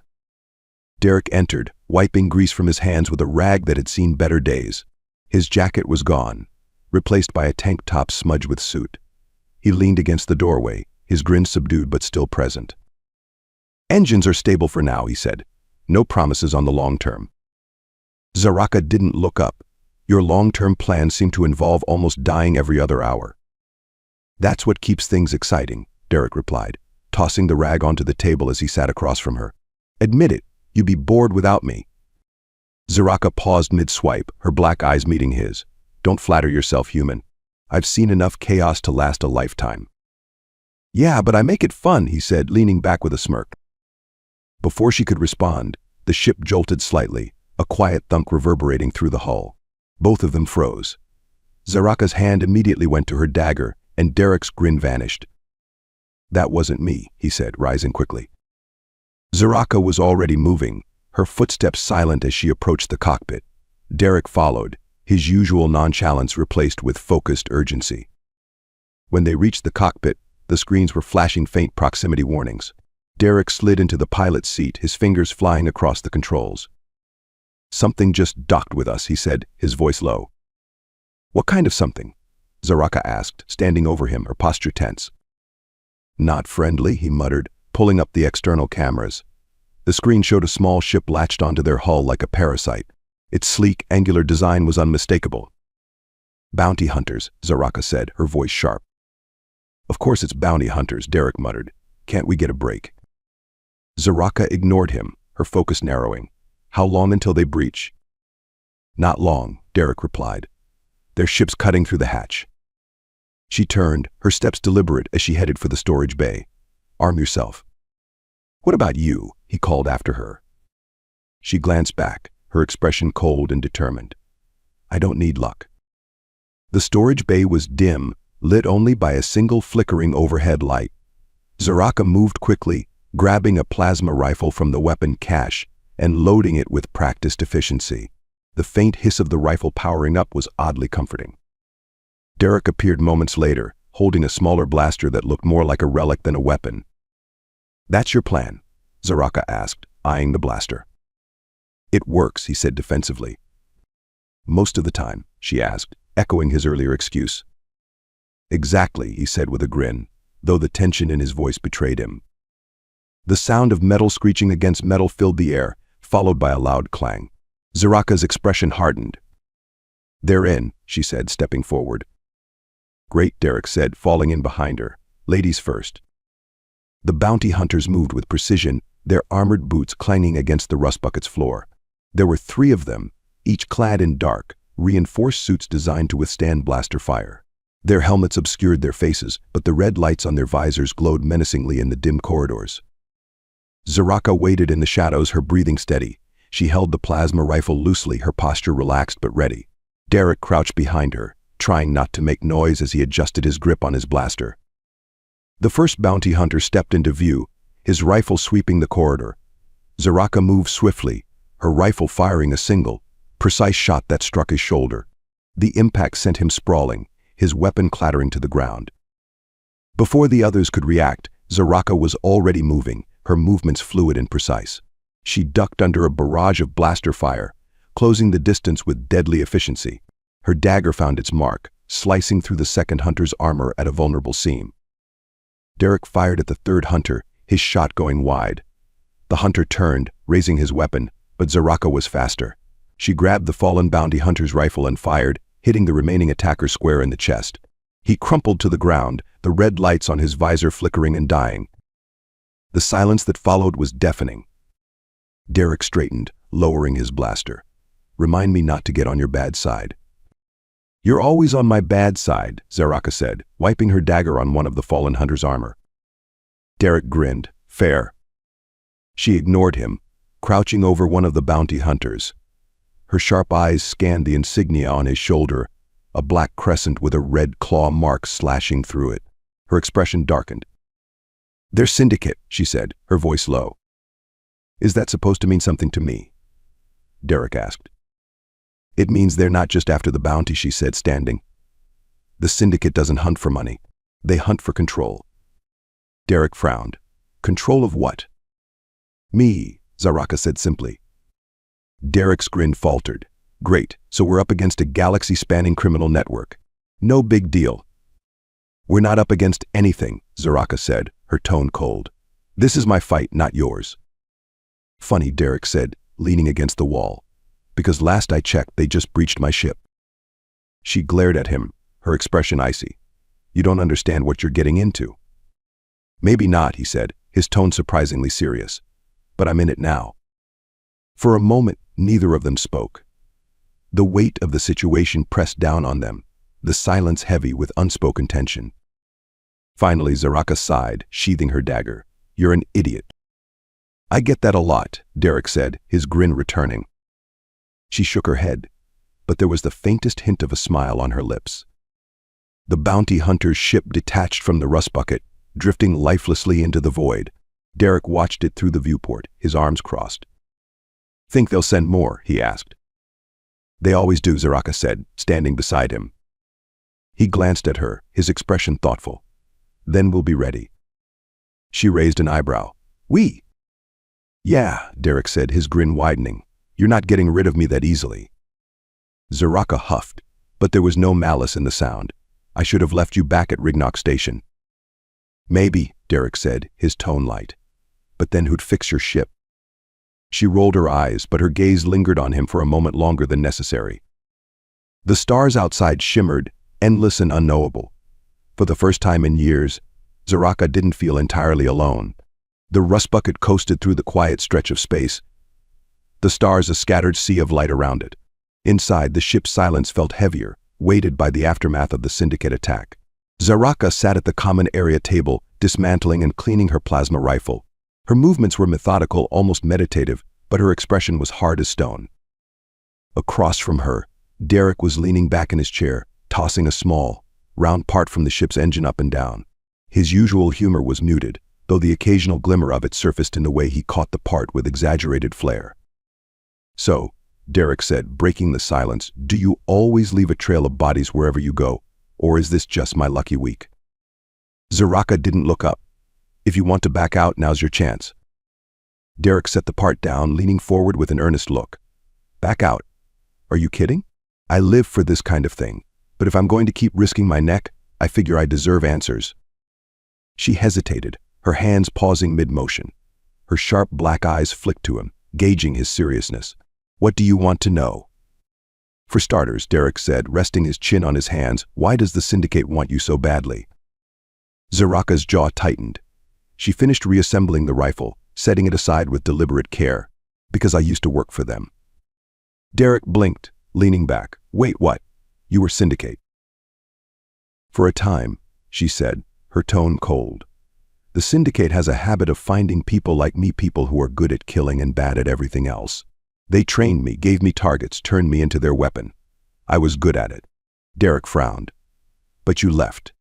Derek entered, wiping grease from his hands with a rag that had seen better days. His jacket was gone, replaced by a tank top smudged with soot. He leaned against the doorway, his grin subdued but still present. "Engines are stable for now," he said. "No promises on the long term." Zaraka didn't look up. "Your long-term plans seem to involve almost dying every other hour." "That's what keeps things exciting," Derek replied, tossing the rag onto the table as he sat across from her. "Admit it, you'd be bored without me." Zaraka paused mid-swipe, her black eyes meeting his. "Don't flatter yourself, human. I've seen enough chaos to last a lifetime." "Yeah, but I make it fun," he said, leaning back with a smirk. Before she could respond, the ship jolted slightly, a quiet thunk reverberating through the hull. Both of them froze. Zaraka's hand immediately went to her dagger, and Derek's grin vanished. "That wasn't me," he said, rising quickly. Zaraka was already moving, her footsteps silent as she approached the cockpit. Derek followed, his usual nonchalance replaced with focused urgency. When they reached the cockpit, the screens were flashing faint proximity warnings. Derek slid into the pilot's seat, his fingers flying across the controls. "Something just docked with us," he said, his voice low. "What kind of something?" Zaraka asked, standing over him, her posture tense. "Not friendly," he muttered, pulling up the external cameras. The screen showed a small ship latched onto their hull like a parasite. Its sleek, angular design was unmistakable. "Bounty hunters," Zaraka said, her voice sharp. "Of course it's bounty hunters," Derek muttered. "Can't we get a break?" Zaraka ignored him, her focus narrowing. "How long until they breach?" "Not long," Derek replied. "Their ship's cutting through the hatch." She turned, her steps deliberate as she headed for the storage bay. "Arm yourself." "What about you?" he called after her. She glanced back, her expression cold and determined. "I don't need luck." The storage bay was dim, lit only by a single flickering overhead light. Zaraka moved quickly, grabbing a plasma rifle from the weapon cache and loading it with practiced efficiency. The faint hiss of the rifle powering up was oddly comforting. Derek appeared moments later, holding a smaller blaster that looked more like a relic than a weapon. "That's your plan?" Zaraka asked, eyeing the blaster. "It works," he said defensively. "Most of the time?" she asked, echoing his earlier excuse. "Exactly," he said with a grin, though the tension in his voice betrayed him. The sound of metal screeching against metal filled the air, followed by a loud clang. Zaraka's expression hardened. "They're in," she said, stepping forward. "Great," Derek said, falling in behind her. "Ladies first." The bounty hunters moved with precision, their armored boots clanging against the rust bucket's floor. There were 3 of them, each clad in dark, reinforced suits designed to withstand blaster fire. Their helmets obscured their faces, but the red lights on their visors glowed menacingly in the dim corridors. Zaraka waited in the shadows, her breathing steady. She held the plasma rifle loosely, her posture relaxed but ready. Derek crouched behind her, trying not to make noise as he adjusted his grip on his blaster. The first bounty hunter stepped into view, his rifle sweeping the corridor. Zaraka moved swiftly, her rifle firing a single, precise shot that struck his shoulder. The impact sent him sprawling, his weapon clattering to the ground. Before the others could react, Zaraka was already moving, her movements fluid and precise. She ducked under a barrage of blaster fire, closing the distance with deadly efficiency. Her dagger found its mark, slicing through the second hunter's armor at a vulnerable seam. Derek fired at the third hunter, his shot going wide. The hunter turned, raising his weapon, but Zaraka was faster. She grabbed the fallen bounty hunter's rifle and fired, hitting the remaining attacker square in the chest. He crumpled to the ground, the red lights on his visor flickering and dying. The silence that followed was deafening. Derek straightened, lowering his blaster. "Remind me not to get on your bad side." "You're always on my bad side," Zaraka said, wiping her dagger on one of the fallen hunter's armor. Derek grinned. "Fair." She ignored him, crouching over one of the bounty hunters. Her sharp eyes scanned the insignia on his shoulder, a black crescent with a red claw mark slashing through it. Her expression darkened. "They're Syndicate," she said, her voice low. "Is that supposed to mean something to me?" Derek asked. "It means they're not just after the bounty," she said, standing. "The Syndicate doesn't hunt for money. They hunt for control." Derek frowned. "Control of what?" "Me," Zaraka said simply. Derek's grin faltered. "Great, so we're up against a galaxy-spanning criminal network. No big deal." "We're not up against anything," Zaraka said, her tone cold. "This is my fight, not yours." "Funny," Derek said, leaning against the wall. "Because last I checked, they just breached my ship." She glared at him, her expression icy. "You don't understand what you're getting into." "Maybe not," he said, his tone surprisingly serious. "But I'm in it now." For a moment, neither of them spoke. The weight of the situation pressed down on them, the silence heavy with unspoken tension. Finally, Zaraka sighed, sheathing her dagger. "You're an idiot." "I get that a lot," Derek said, his grin returning. She shook her head, but there was the faintest hint of a smile on her lips. The bounty hunter's ship detached from the rust bucket, drifting lifelessly into the void. Derek watched it through the viewport, his arms crossed. "Think they'll send more?" he asked. "They always do," Zaraka said, standing beside him. He glanced at her, his expression thoughtful. "Then we'll be ready." She raised an eyebrow. "We?" "Yeah," Derek said, his grin widening. "You're not getting rid of me that easily." Zaraka huffed, but there was no malice in the sound. "I should have left you back at Rignock Station." "Maybe," Derek said, his tone light. "But then who'd fix your ship?" She rolled her eyes, but her gaze lingered on him for a moment longer than necessary. The stars outside shimmered, endless and unknowable. For the first time in years, Zaraka didn't feel entirely alone. The rust bucket coasted through the quiet stretch of space, the stars a scattered sea of light around it. Inside, the ship's silence felt heavier, weighted by the aftermath of the Syndicate attack. Zaraka sat at the common area table, dismantling and cleaning her plasma rifle. Her movements were methodical, almost meditative, but her expression was hard as stone. Across from her, Derek was leaning back in his chair, tossing a small, round part from the ship's engine up and down. His usual humor was muted, though the occasional glimmer of it surfaced in the way he caught the part with exaggerated flair. "So," Derek said, breaking the silence, "do you always leave a trail of bodies wherever you go, or is this just my lucky week?" Zaraka didn't look up. "If you want to back out, now's your chance." Derek set the part down, leaning forward with an earnest look. "Back out? Are you kidding? I live for this kind of thing, but if I'm going to keep risking my neck, I figure I deserve answers." She hesitated, her hands pausing mid-motion. Her sharp black eyes flicked to him, gauging his seriousness. "What do you want to know?" "For starters," Derek said, resting his chin on his hands, "why does the Syndicate want you so badly?" Zaraka's jaw tightened. She finished reassembling the rifle, setting it aside with deliberate care. "Because I used to work for them." Derek blinked, leaning back. "Wait, what? You were Syndicate?" "For a time," she said, her tone cold. "The Syndicate has a habit of finding people like me, people who are good at killing and bad at everything else. They trained me, gave me targets, turned me into their weapon. I was good at it." Derek frowned. "But you left."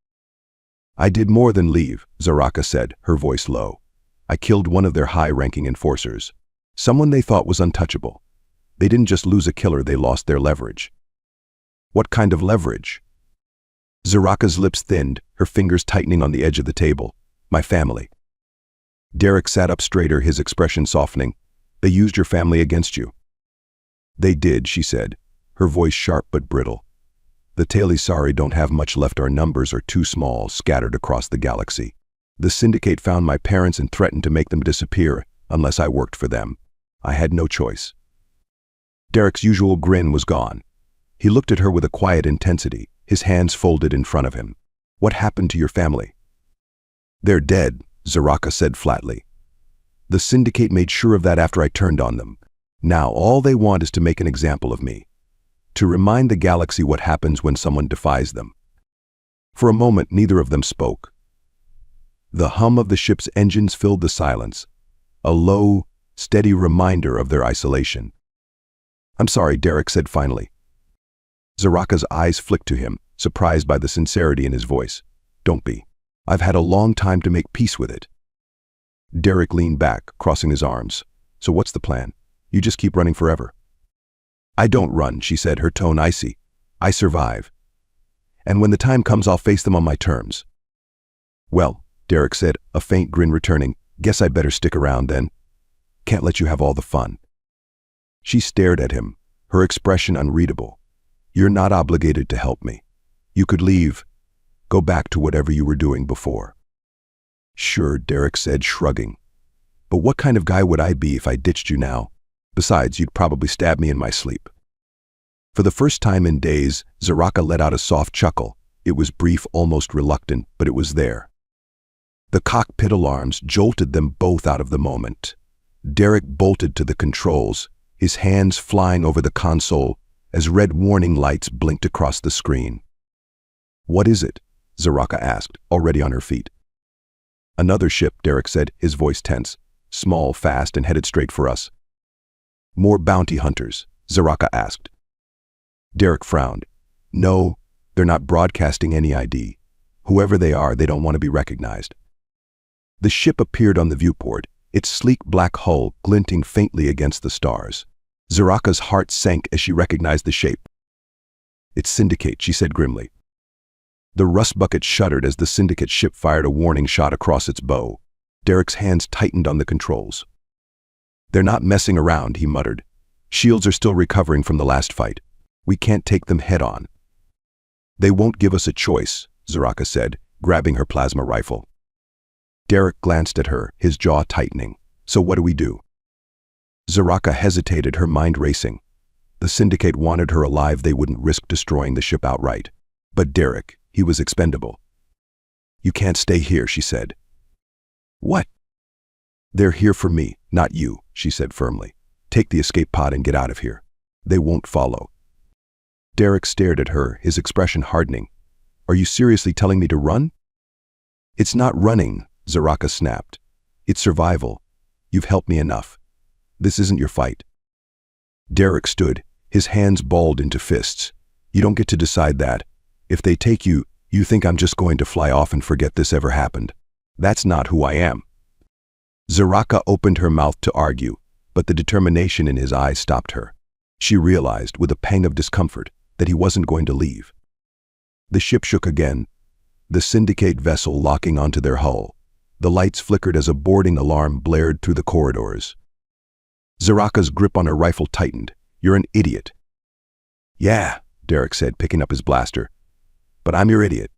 "I did more than leave," Zaraka said, her voice low. "I killed one of their high-ranking enforcers. Someone they thought was untouchable. They didn't just lose a killer, they lost their leverage." "What kind of leverage?" Zaraka's lips thinned, her fingers tightening on the edge of the table. "My family." Derek sat up straighter, his expression softening. They used your family against you." "They did," she said, her voice sharp but brittle. "The Talisari don't have much left. Our numbers are too small, scattered across the galaxy. The Syndicate found my parents and threatened to make them disappear unless I worked for them. I had no choice." Derek's usual grin was gone. He looked at her with a quiet intensity, his hands folded in front of him. "What happened to your family?" "They're dead," Zaraka said flatly. "The Syndicate made sure of that after I turned on them. Now all they want is to make an example of me. To remind the galaxy what happens when someone defies them." For a moment, neither of them spoke. The hum of the ship's engines filled the silence, a low, steady reminder of their isolation. "I'm sorry," Derek said finally. Zaraka's eyes flicked to him, surprised by the sincerity in his voice. "Don't be. I've had a long time to make peace with it." Derek leaned back, crossing his arms. "So what's the plan? You just keep running forever?" "I don't run," she said, her tone icy. "I survive. And when the time comes, I'll face them on my terms." "Well," Derek said, a faint grin returning, "guess I better stick around then. Can't let you have all the fun." She stared at him, her expression unreadable. "You're not obligated to help me. You could leave. Go back to whatever you were doing before." "Sure," Derek said, shrugging. "But what kind of guy would I be if I ditched you now? Besides, you'd probably stab me in my sleep." For the first time in days, Zaraka let out a soft chuckle. It was brief, almost reluctant, but it was there. The cockpit alarms jolted them both out of the moment. Derek bolted to the controls, his hands flying over the console as red warning lights blinked across the screen. "What is it?" Zaraka asked, already on her feet. "Another ship," Derek said, his voice tense. "Small, fast, and headed straight for us." "More bounty hunters?" Zaraka asked. Derek frowned. "No, they're not broadcasting any ID. Whoever they are, they don't want to be recognized." The ship appeared on the viewport, its sleek black hull glinting faintly against the stars. Zaraka's heart sank as she recognized the shape. "It's Syndicate," she said grimly. The rust bucket shuddered as the Syndicate ship fired a warning shot across its bow. Derek's hands tightened on the controls. "They're not messing around," he muttered. "Shields are still recovering from the last fight. We can't take them head on." "They won't give us a choice," Zaraka said, grabbing her plasma rifle. Derek glanced at her, his jaw tightening. "So what do we do?" Zaraka hesitated, her mind racing. The Syndicate wanted her alive. They wouldn't risk destroying the ship outright. But Derek, he was expendable. "You can't stay here," she said. "What?" "They're here for me, not you," she said firmly. "Take the escape pod and get out of here. They won't follow." Derek stared at her, his expression hardening. "Are you seriously telling me to run?" "It's not running," Zaraka snapped. "It's survival. You've helped me enough. This isn't your fight." Derek stood, his hands balled into fists. "You don't get to decide that. If they take you, you think I'm just going to fly off and forget this ever happened. That's not who I am." Zaraka opened her mouth to argue, but the determination in his eyes stopped her. She realized, with a pang of discomfort, that he wasn't going to leave. The ship shook again, the Syndicate vessel locking onto their hull. The lights flickered as a boarding alarm blared through the corridors. Zaraka's grip on her rifle tightened. "You're an idiot." "Yeah," Derek said, picking up his blaster. "But I'm your idiot."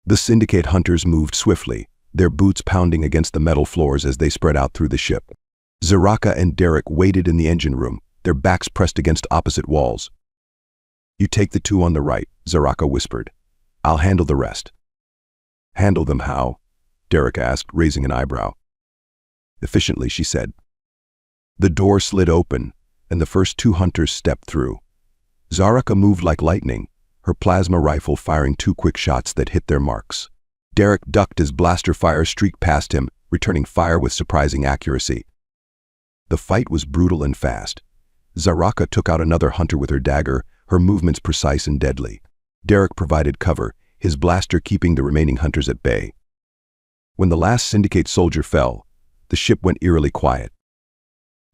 The Syndicate hunters moved swiftly, their boots pounding against the metal floors as they spread out through the ship. Zaraka and Derek waited in the engine room, their backs pressed against opposite walls. "You take the two on the right," Zaraka whispered. "I'll handle the rest." "Handle them how?" Derek asked, raising an eyebrow. "Efficiently," she said. The door slid open, and the first two hunters stepped through. Zaraka moved like lightning, her plasma rifle firing 2 quick shots that hit their marks. Derek ducked as blaster fire streaked past him, returning fire with surprising accuracy. The fight was brutal and fast. Zaraka took out another hunter with her dagger, her movements precise and deadly. Derek provided cover, his blaster keeping the remaining hunters at bay. When the last Syndicate soldier fell, the ship went eerily quiet.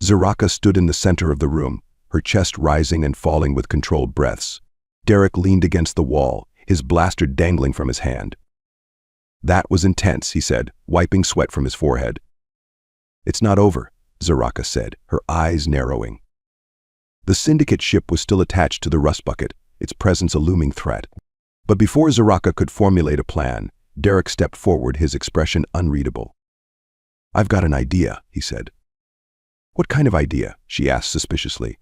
Zaraka stood in the center of the room, her chest rising and falling with controlled breaths. Derek leaned against the wall, his blaster dangling from his hand. "That was intense," he said, wiping sweat from his forehead. "It's not over," Zaraka said, her eyes narrowing. The syndicate ship was still attached to the rust bucket, its presence a looming threat. But before Zaraka could formulate a plan, Derek stepped forward, his expression unreadable. "I've got an idea," he said. "What kind of idea?" she asked suspiciously.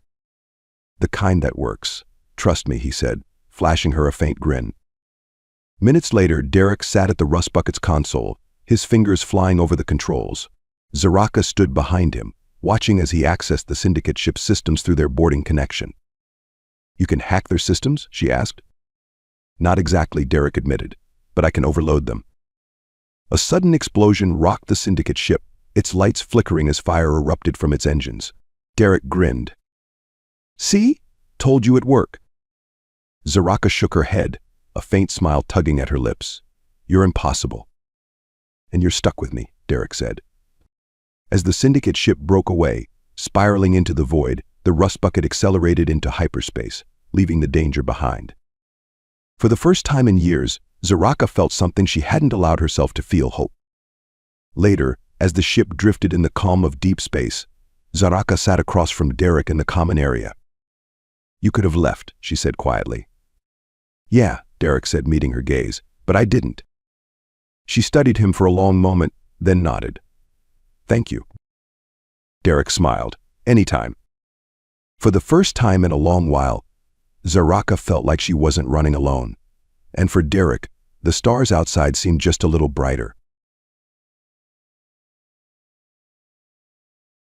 "The kind that works. Trust me," he said, flashing her a faint grin. Minutes later, Derek sat at the rust bucket's console, his fingers flying over the controls. Zaraka stood behind him, watching as he accessed the syndicate ship's systems through their boarding connection. "You can hack their systems?" she asked. "Not exactly," Derek admitted, "but I can overload them." A sudden explosion rocked the syndicate ship, its lights flickering as fire erupted from its engines. Derek grinned. "See? Told you it'd work." Zaraka shook her head, a faint smile tugging at her lips. "You're impossible." "And you're stuck with me," Derek said. As the syndicate ship broke away, spiraling into the void, the rust bucket accelerated into hyperspace, leaving the danger behind. For the first time in years, Zaraka felt something she hadn't allowed herself to feel: hope. Later, as the ship drifted in the calm of deep space, Zaraka sat across from Derek in the common area. "You could have left," she said quietly. "Yeah," Derek said, meeting her gaze, "but I didn't." She studied him for a long moment, then nodded. "Thank you." Derek smiled. "Anytime." For the first time in a long while, Zaraka felt like she wasn't running alone. And for Derek, the stars outside seemed just a little brighter.